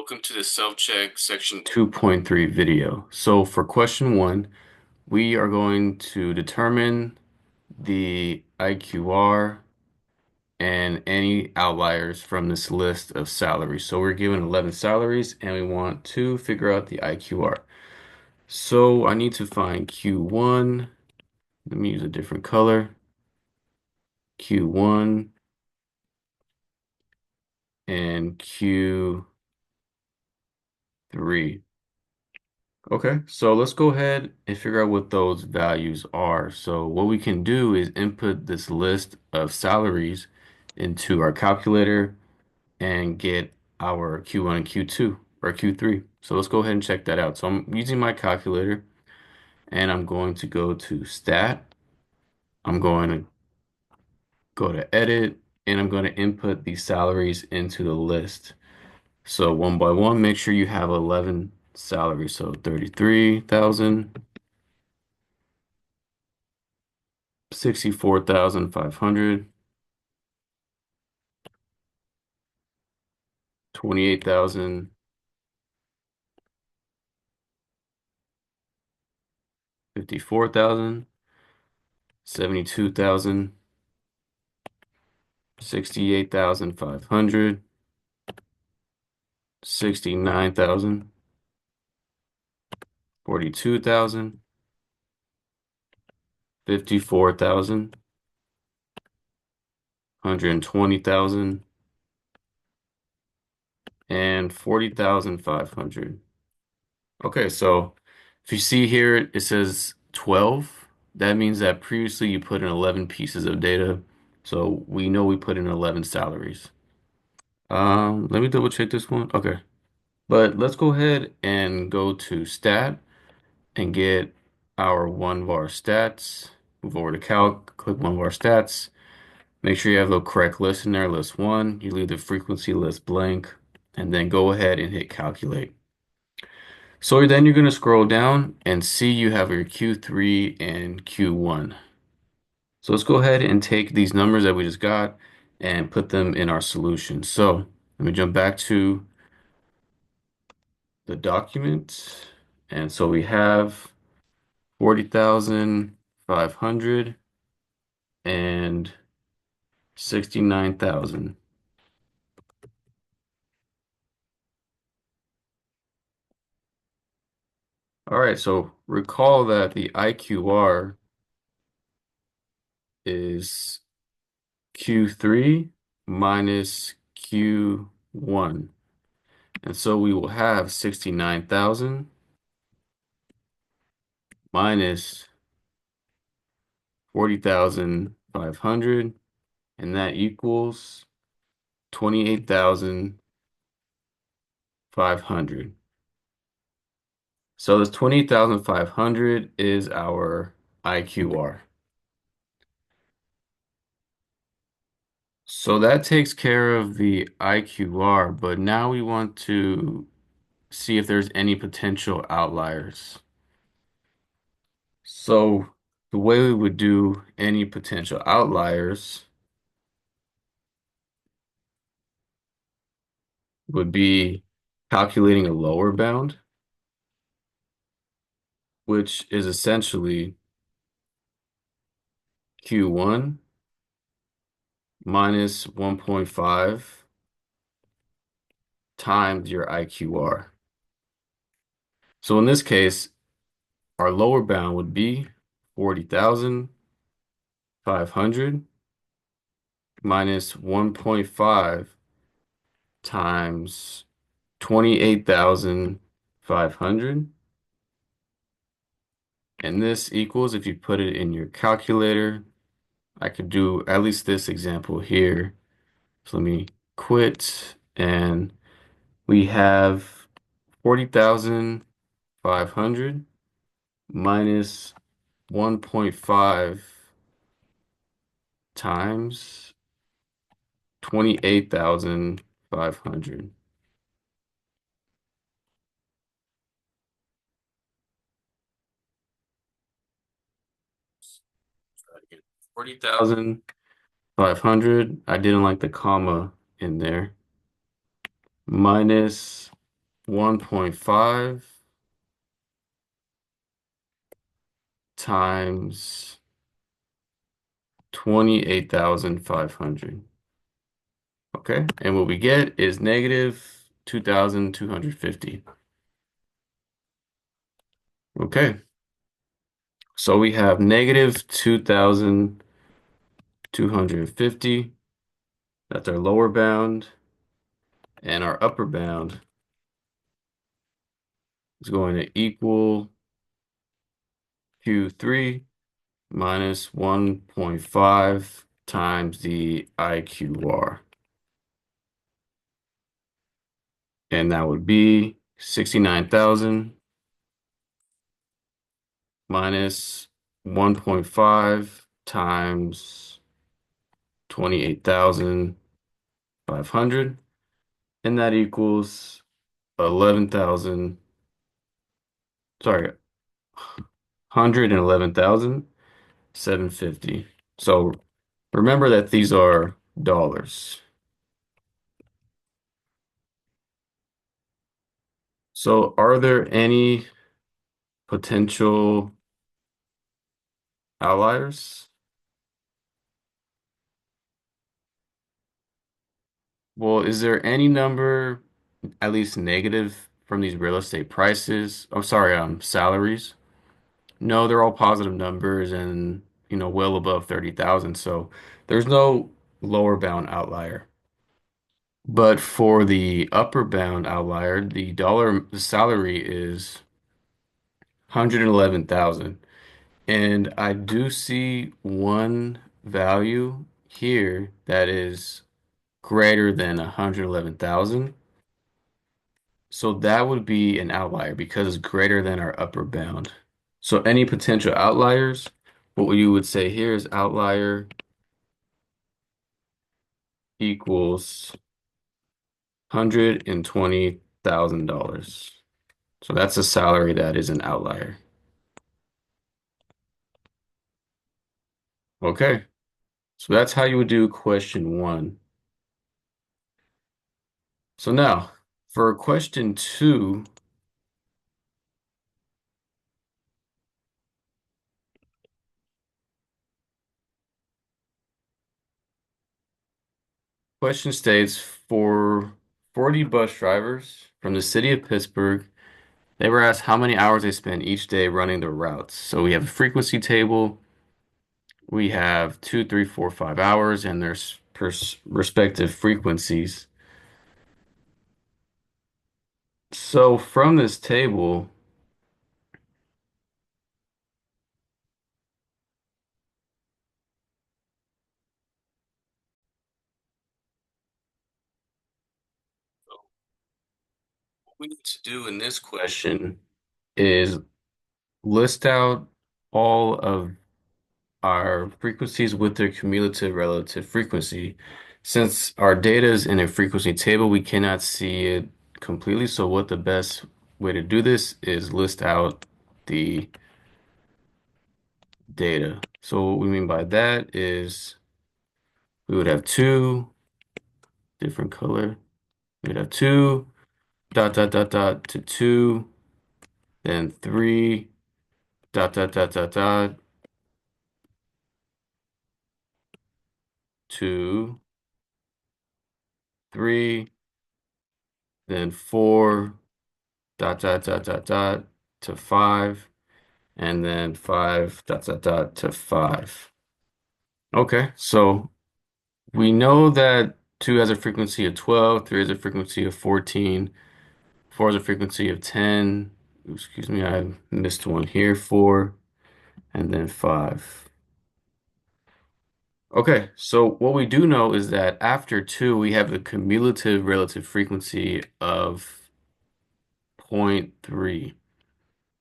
Welcome to the self-check section 2.3 video. So for question one, we are going to determine the IQR and any outliers from this list of salaries. So we're given 11 salaries and we want to figure out the IQR. So I need to find Q1. Let me use a different color. Q1 and Q3. Okay, so let's go ahead and figure out what those values are. So what we can do is input this list of salaries into our calculator and get our Q1 and Q2 or Q3. So let's go ahead and check that out. So I'm using my calculator and I'm going to go to stat. I'm going to go to edit and I'm going to input these salaries into the list. So one by one, make sure you have 11 salaries. So 33,000. 64,500, 28,000, 54,000, 72,000, 68,500, 69,000, 42,000, 54,000, 120,000, and 40,500. Okay, so if you see here, it says 12. That means that previously you put in 11 pieces of data. So we know we put in 11 salaries. Let me double check this one. Okay. But let's go ahead and go to stat and get our one var stats. Move over to calc, click one var stats. Make sure you have the correct list in there, list one. You leave the frequency list blank, and then go ahead and hit calculate. So then you're going to scroll down and see you have your Q3 and Q1. So let's go ahead and take these numbers that we just got and put them in our solution. So let me jump back to the document. And so we have 40,500 and 69,000. All right, so recall that the IQR is Q3 minus Q1. And so we will have 69,000 minus 40,500, and that equals 28,500. So this 28,500 is our IQR. So that takes care of the IQR, but now we want to see if there's any potential outliers. So the way we would do any potential outliers would be calculating a lower bound, which is essentially Q1 minus 1.5 times your IQR. So in this case, our lower bound would be 40,500 minus 1.5 times 28,500. And this equals, if you put it in your calculator, I could do at least this example here. So let me quit, and we have 40,500 minus 1.5 times 28,500. 40,500. I didn't like the comma in there. Minus 1.5 times 28,500. Okay, and what we get is negative 2,250. Okay, so we have negative 2,250. That's our lower bound, and our upper bound is going to equal Q3 minus 1.5 times the IQR. And that would be 69,000 minus 1.5 times 28,500. And that equals 11,000, sorry, 111,750. So remember that these are dollars. So are there any potential outliers? Well, is there any number at least negative from these real estate prices? I'm sorry, salaries. No, they're all positive numbers and, well above 30,000. So there's no lower bound outlier. But for the upper bound outlier, the salary is 111,000. And I do see one value here that is greater than 111,000. So that would be an outlier because it's greater than our upper bound. So any potential outliers, what you would say here is outlier equals $120,000. So that's a salary that is an outlier. Okay, so that's how you would do question one. So now for question two, question states for 40 bus drivers from the city of Pittsburgh, they were asked how many hours they spend each day running the routes. So we have a frequency table. We have 2, 3, 4, 5 hours and their respective frequencies. So from this table, what we need to do in this question is list out all of our frequencies with their cumulative relative frequency. Since our data is in a frequency table, we cannot see it completely. So what the best way to do this is list out the data. So what we mean by that is we would have two different color. We'd have two dot dot dot dot to two, then three dot dot dot dot dot to three, then four dot dot dot dot dot to five, and then five dot dot dot to five. Okay, so we know that two has a frequency of 12, three has a frequency of 14, four has a frequency of 10. Excuse me, I missed one here, four, and then five. Okay, so what we do know is that after two, we have the cumulative relative frequency of zero point 0.3.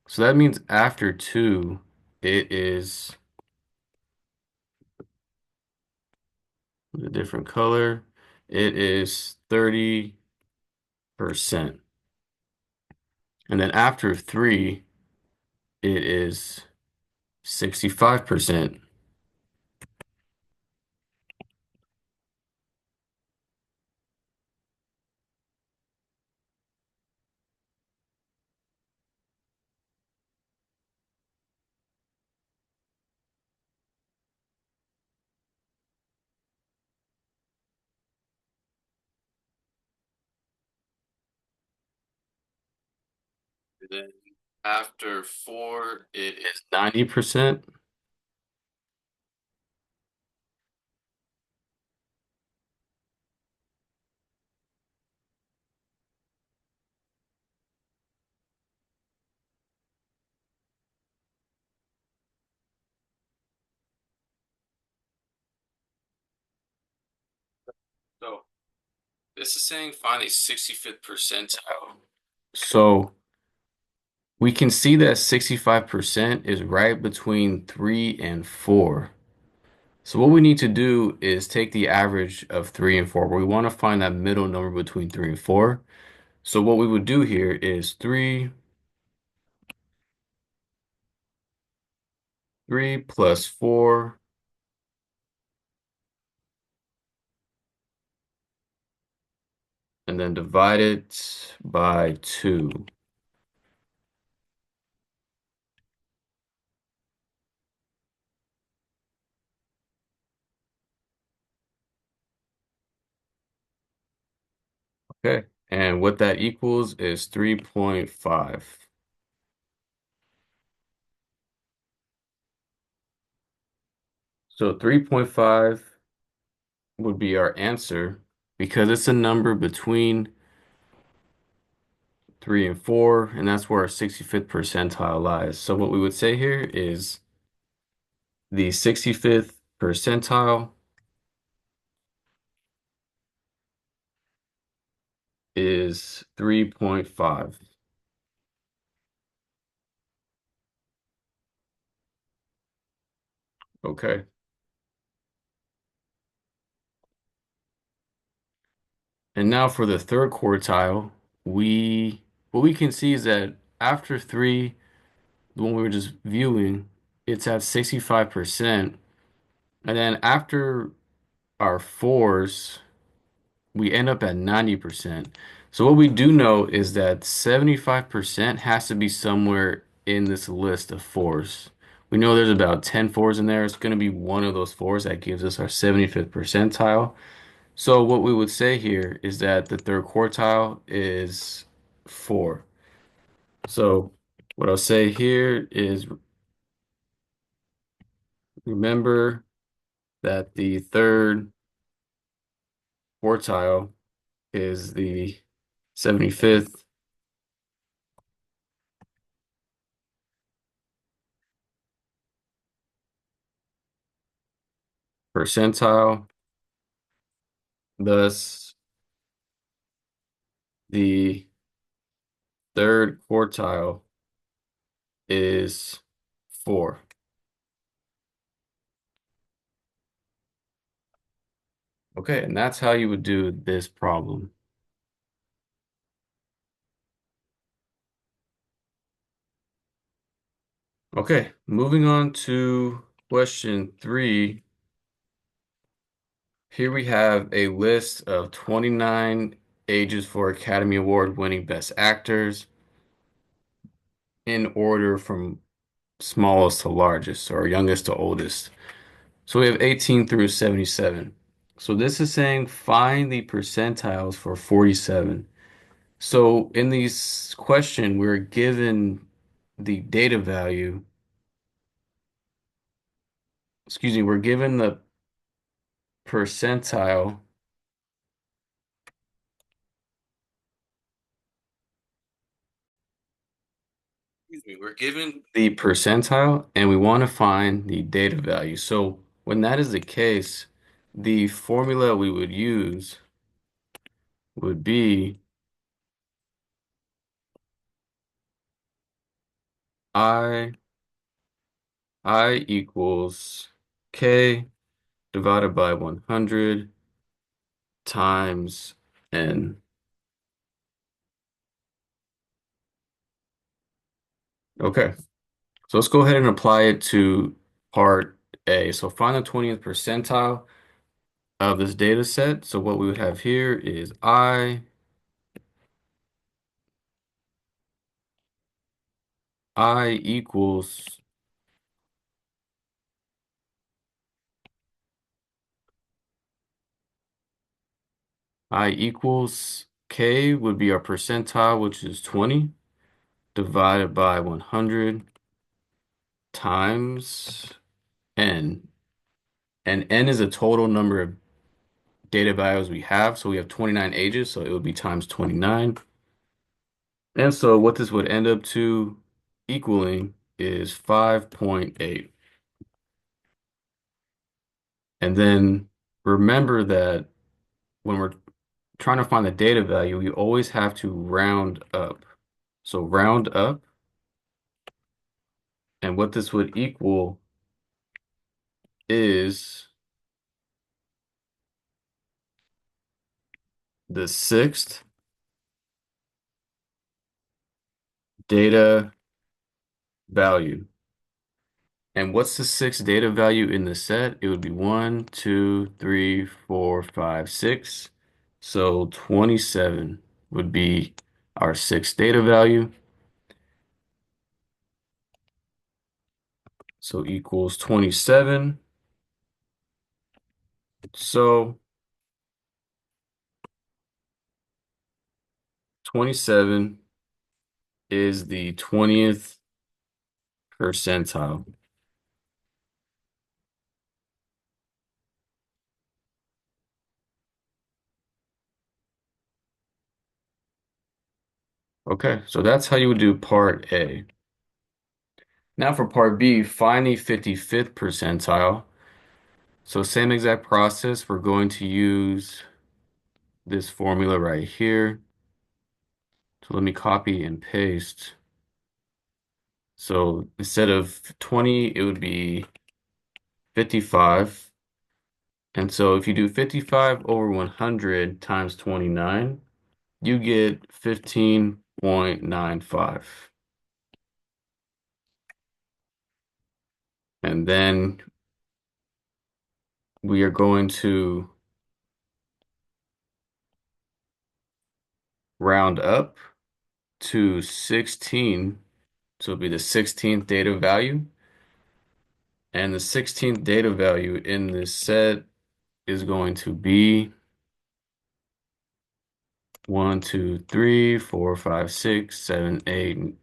So that means after two, it is a different color. It is 30%. And then after three, it is 65%. then after 4, it is 90%. So this is saying find the 65th percentile. So we can see that 65% is right between 3 and 4. So what we need to do is take the average of 3 and 4, but we want to find that middle number between 3 and 4. So what we would do here is 3 plus 4, and then divide it by 2. Okay. And what that equals is 3.5. So 3.5 would be our answer because it's a number between 3 and 4, and that's where our 65th percentile lies. So what we would say here is the 65th percentile is 3.5. Okay. And now for the third quartile, we what we can see is that after 3, the one we were just viewing, it's at 65%. And then after our 4s, we end up at 90%. So what we do know is that 75% has to be somewhere in this list of 4s. We know there's about 10 4s in there. It's going to be one of those 4s that gives us our 75th percentile. So what we would say here is that the third quartile is 4. So what I'll say here is remember that the third quartile is the 75th percentile. Thus, the third quartile is 4. Okay, and that's how you would do this problem. Okay, moving on to question 3. Here we have a list of 29 ages for Academy Award winning Best Actors in order from smallest to largest or youngest to oldest. So we have 18 through 77. So this is saying find the percentiles for 47. So in this question, we're given the data value, excuse me, we're given the percentile, excuse me, we're given the percentile and we want to find the data value. So when that is the case, the formula we would use would be I equals K divided by 100 times N. Okay, so let's go ahead and apply it to part A. So find the 20th percentile of this data set. So what we would have here is I equals K would be our percentile, which is 20. divided by 100 times n. And n is a total number of data values we have. So we have 29 ages, so it would be times 29. And so what this would end up to equaling is 5.8. And then remember that when we're trying to find the data value, we always have to round up. So round up, and what this would equal is the sixth data value. And what's the sixth data value in the set? It would be 1, 2, 3, 4, 5, 6. So 27 would be our sixth data value. So equals 27. So 27 is the 20th percentile. Okay, so that's how you would do part A. Now for part B, find the 55th percentile. So same exact process. We're going to use this formula right here. So let me copy and paste. So instead of 20, it would be 55. And so if you do 55 over 100 times 29, you get 15.95. And then we are going to round up to 16. So it'll be the 16th data value. And the 16th data value in this set is going to be 1, 2, 3, 4, 5, 6, 7, 8,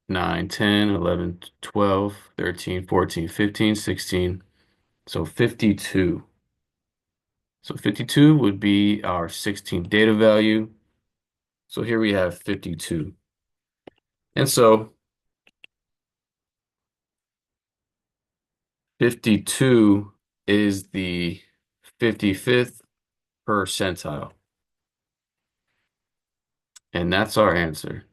9, 10, 11, 12, 13, 14, 15, 16. So 52. So 52 would be our 16th data value. So here we have 52. And so 52 is the 55th percentile. And that's our answer.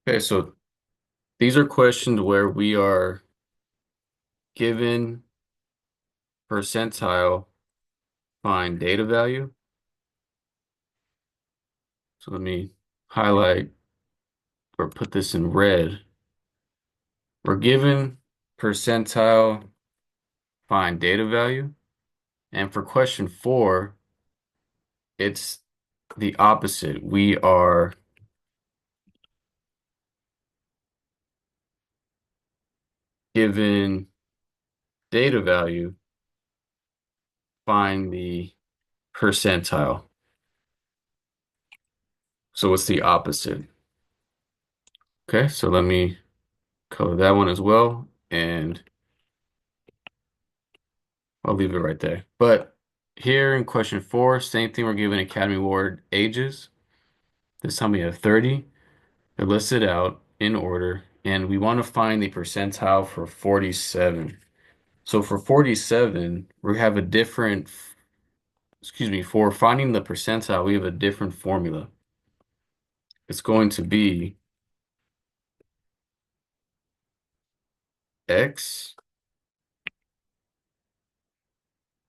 Okay, so these are questions where we are given percentile, find data value. So let me highlight or put this in red. We're given percentile, find data value. And for question 4, it's the opposite. We are given data value, find the percentile. So it's the opposite. Okay, so let me color that one as well, and I'll leave it right there. But here in question 4, same thing, we're given Academy Award ages. This time we have 30. They're listed out in order, and we want to find the percentile for 47. So for 47, we have a different, excuse me, for finding the percentile, we have a different formula. It's going to be x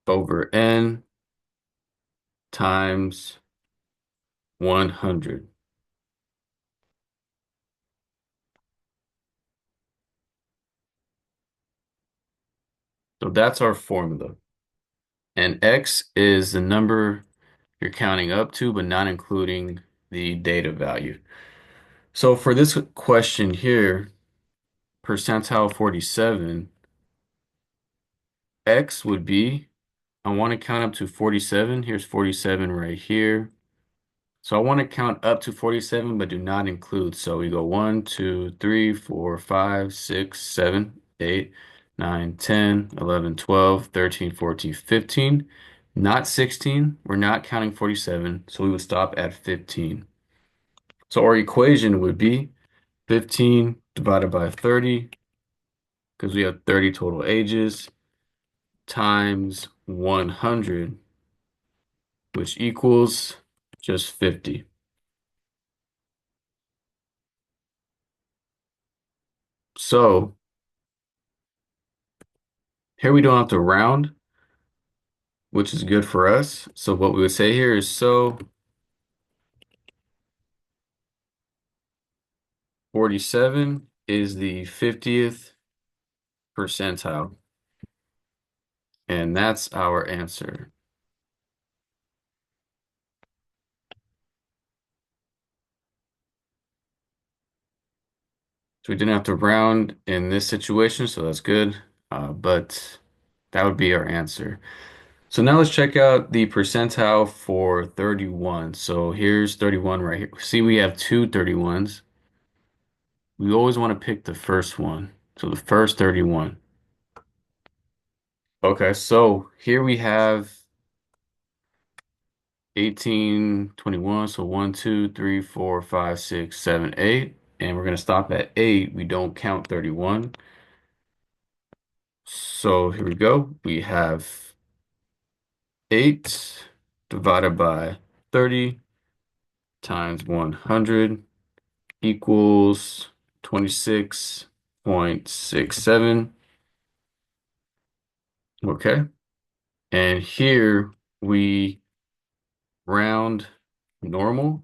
over n times 100. So that's our formula. And x is the number you're counting up to, but not including the data value. So for this question here, percentile 47, X would be, I want to count up to 47. Here's 47 right here. So I want to count up to 47, but do not include. So we go 1, 2, 3, 4, 5, 6, 7, 8, 9, 10, 11, 12, 13, 14, 15. Not 16. We're not counting 47. So we would stop at 15. So our equation would be 15 divided by 30, because we have 30 total ages, times 100, which equals just 50. So here we don't have to round, which is good for us. So what we would say here is, so 47 is the 50th percentile, and that's our answer. So we didn't have to round in this situation, so that's good. But that would be our answer. So now let's check out the percentile for 31. So here's 31 right here. See, we have two 31s. We always want to pick the first one. So the first 31. Okay, so here we have 18, 21. So 1, 2, 3, 4, 5, 6, 7, 8. And we're going to stop at 8. We don't count 31. So here we go. We have 8 divided by 30 times 100 equals 26.67. Okay. And here we round normal.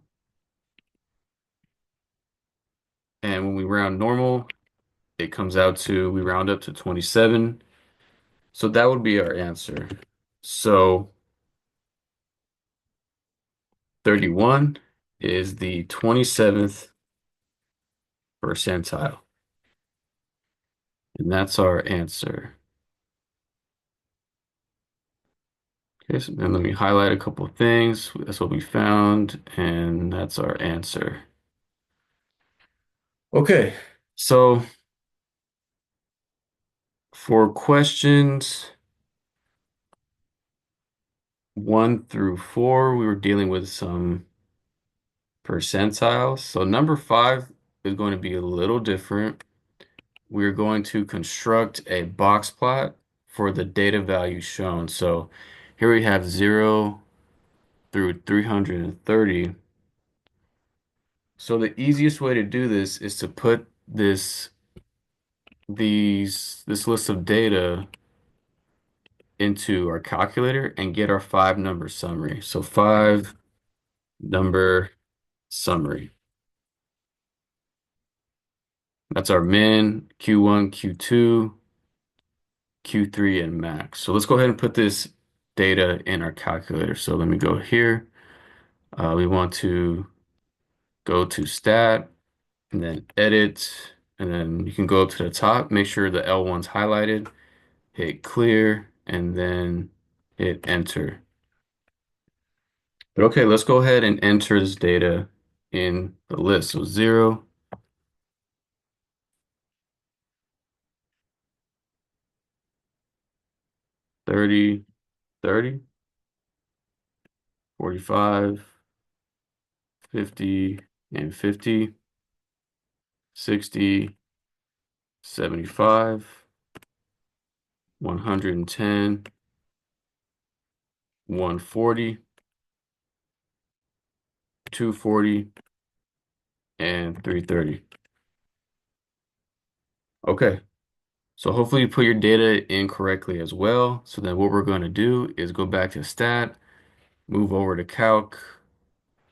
And when we round normal, it comes out to, we round up to 27. So that would be our answer. So 31 is the 27th percentile. And that's our answer. Okay, so then let me highlight a couple of things. That's what we found, and that's our answer. Okay, so for questions 1 through 4, we were dealing with some percentiles. So number 5 is going to be a little different. We're going to construct a box plot for the data value shown. So here we have 0 through 330. So the easiest way to do this is to put this list of data into our calculator and get our 5 number summary. So 5 number summary. That's our min, Q1, Q2, Q3, and max. So let's go ahead and put this data in our calculator. So let me go here. We want to go to stat and then edit, and then you can go up to the top, make sure the L1's highlighted, hit clear, and then hit enter. But okay, let's go ahead and enter this data in the list. So 0, 30, 30, 45, 50, and 50, 60, 75, 110, 140, 240, and 330. Okay, so hopefully you put your data in correctly as well. So then what we're going to do is go back to stat, move over to calc,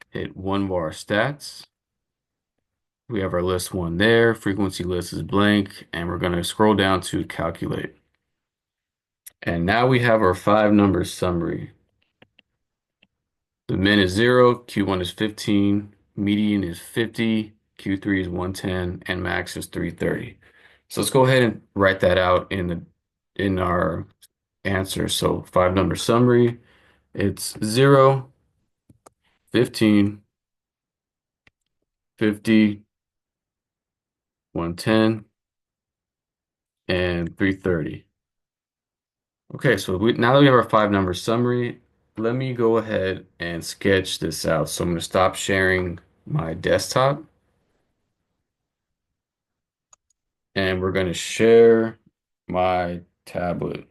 hit one bar stats. We have our list 1 there. Frequency list is blank, and we're going to scroll down to calculate. And now we have our 5 number summary. The min is 0, Q1 is 15, median is 50, Q3 is 110, and max is 330. So let's go ahead and write that out in our answer. So five number summary, it's 0, 15, 50, 110, and 330. Okay, so now that we have our five number summary, let me go ahead and sketch this out. So I'm going to stop sharing my desktop and we're going to share my tablet.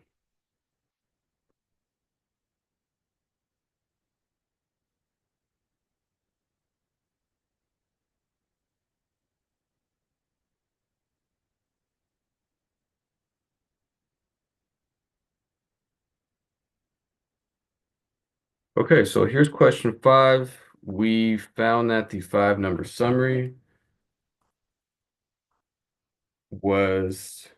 Okay, so here's question five. We found that the five number summary was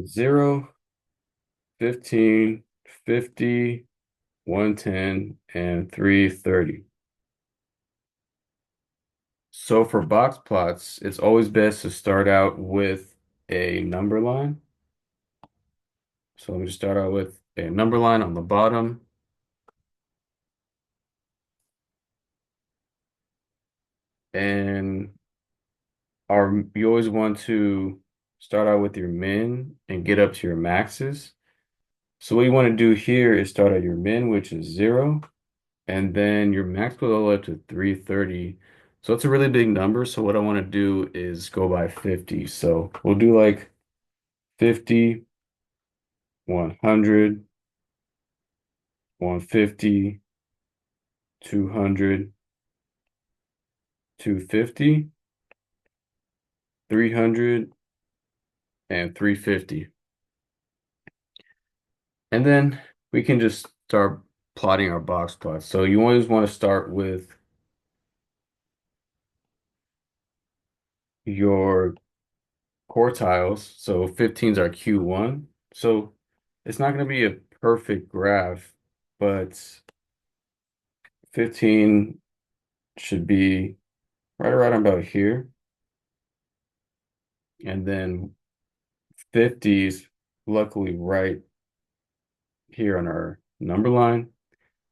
0, 15, 50, 110, and 330. So for box plots, it's always best to start out with a number line. So let me just start out with a number line on the bottom. And you always want to start out with your min and get up to your maxes. So what you want to do here is start at your min, which is 0, and then your max goes all the way up to 330. So it's a really big number. So what I want to do is go by 50. So we'll do like 50, 100, 150, 200, 250, 300, and 350. And then we can just start plotting our box plots. So you always want to start with your quartiles. So 15s are Q1. So it's not going to be a perfect graph, but 15 should be right around about here. And then 50s, luckily, right here on our number line.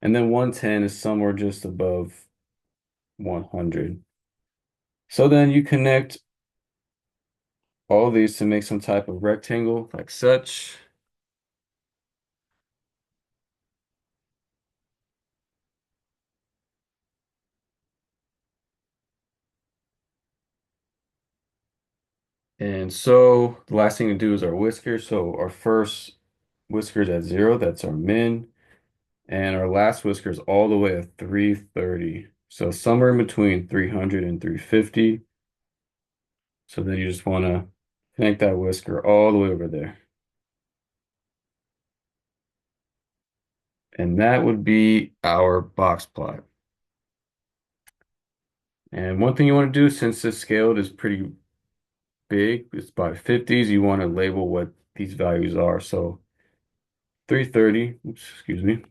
And then 110 is somewhere just above 100. So then you connect all these to make some type of rectangle like such. And so the last thing to do is our whisker. So our first whisker is at 0, that's our min. And our last whisker is all the way at 330. So somewhere in between 300 and 350. So then you just want to connect that whisker all the way over there. And that would be our box plot. And one thing you want to do, since this scaled is pretty big, it's by 50s, you want to label what these values are. So 330, oops, excuse me,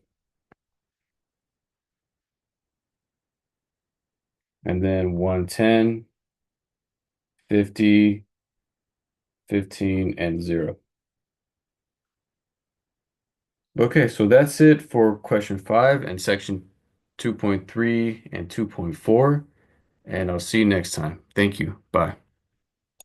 and then 110, 50, 15, and 0. Okay, so that's it for question 5 and section 2.3 and 2.4, and I'll see you next time. Thank you. Bye.